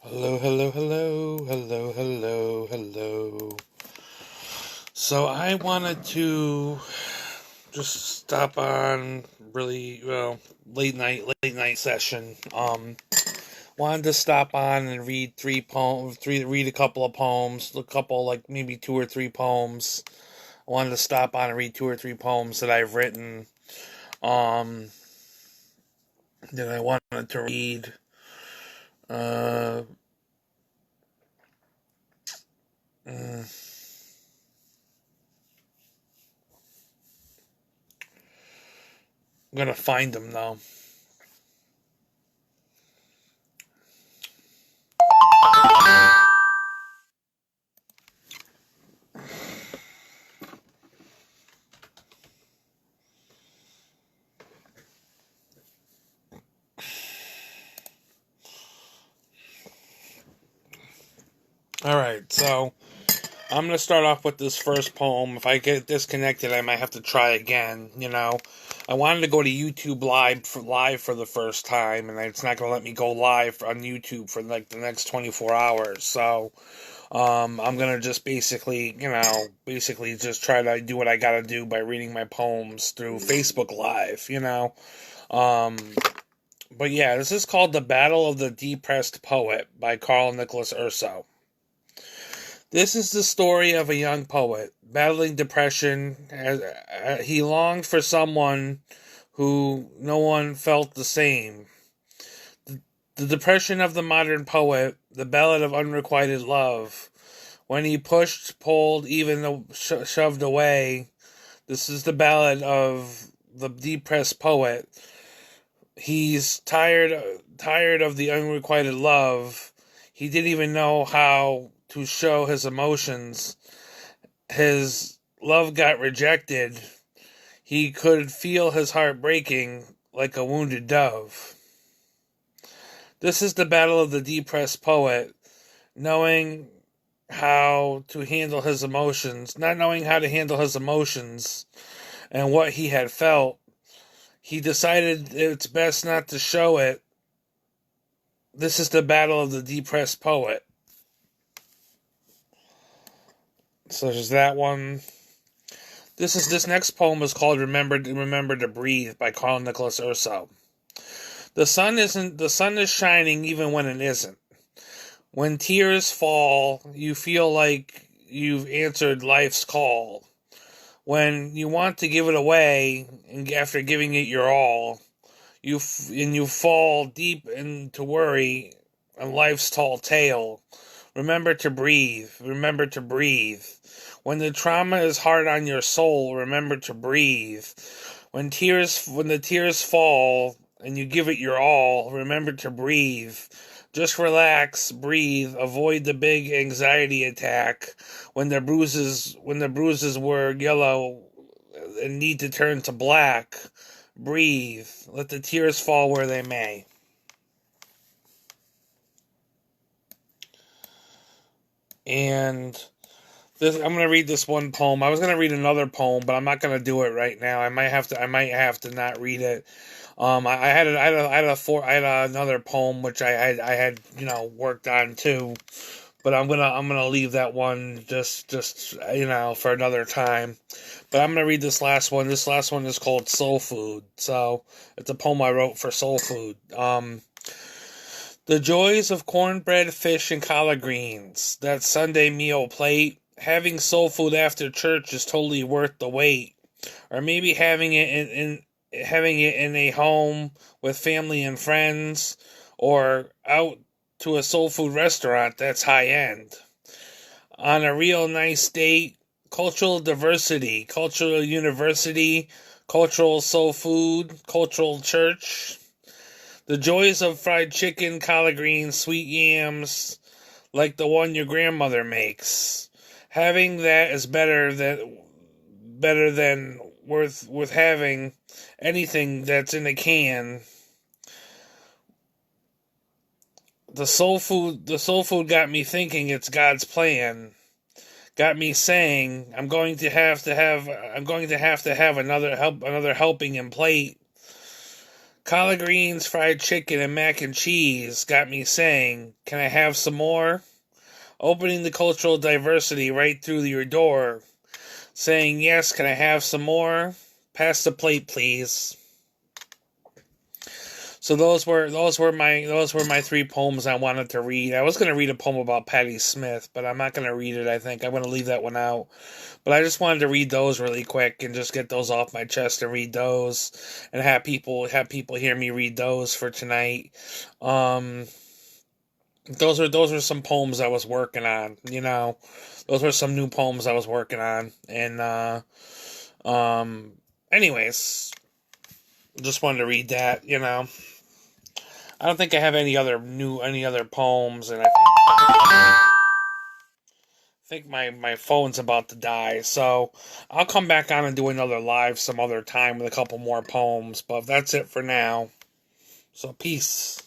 Hello, hello, hello, hello, hello, hello. So I wanted to just stop on really late night session. Wanted to stop on and read read a couple of poems, a couple like maybe two or three poems. I wanted to stop on and read two or three poems that I've written. Um, that I wanted to read. Uh, mm, I'm gonna find them though. All right, so I'm gonna start off with this first poem. If I get disconnected, I might have to try again. I wanted to go to YouTube live for the first time, and it's not gonna let me go live on YouTube for like the next 24 hours. So, I'm gonna just basically just try to do what I gotta do by reading my poems through Facebook Live. Um, but yeah, this is called "The Battle of the Depressed Poet" by Karl Nicholas Urso. This is the story of a young poet battling depression. He longed for someone who no one felt the same. The depression of the modern poet, the ballad of unrequited love. When he pushed, pulled, even shoved away. This is the ballad of the depressed poet. He's tired of the unrequited love. He didn't even know how to show his emotions. His love got rejected. He could feel his heart breaking like a wounded dove. This is the battle of the depressed poet, knowing how to handle his emotions, not knowing how to handle his emotions and what he had felt. He decided it's best not to show it. This is the battle of the depressed poet. So there's that one. This next poem is called Remember to Breathe by Karl Nicholas Urso. The sun is shining even when it isn't. When tears fall, you feel like you've answered life's call. When you want to give it away, and after giving it your all, you fall deep into worry and life's tall tale. Remember to breathe. Remember to breathe. When the trauma is hard on your soul, remember to breathe. When the tears fall and you give it your all, remember to breathe. Just relax, breathe, avoid the big anxiety attack when the bruises were yellow and need to turn to black. Breathe. Let the tears fall where they may. And I'm gonna read this one poem. I was gonna read another poem, but I'm not gonna do it right now. I might have to not read it. I had another poem which I had worked on too, but I'm gonna leave that one just for another time. But I'm gonna read this last one. This last one is called Soul Food. So it's a poem I wrote for Soul Food. The joys of cornbread, fish, and collard greens. That Sunday meal plate. Having soul food after church is totally worth the wait. Or maybe having it in a home with family and friends, or out to a soul food restaurant that's high end. On a real nice date, cultural diversity, cultural university, cultural soul food, cultural church. The joys of fried chicken, collard greens, sweet yams, like the one your grandmother makes. Having that is better than worth having anything that's in a can. The soul food got me thinking it's God's plan. Got me saying I'm going to have to have another helping and plate. Collard greens, fried chicken, and mac and cheese got me saying, can I have some more? Opening the cultural diversity right through your door. Saying, yes, can I have some more? Pass the plate, please. So those were my three poems I wanted to read. I was going to read a poem about Patti Smith, but I'm not going to read it. I think I'm going to leave that one out. But I just wanted to read those really quick and just get those off my chest and read those, and have people hear me read those for tonight. Um, those are some poems I was working on. Those were some new poems I was working on, and anyways, just wanted to read that. I don't think I have any other poems, and I think my phone's about to die, so I'll come back on and do another live some other time with a couple more poems, but that's it for now. So peace.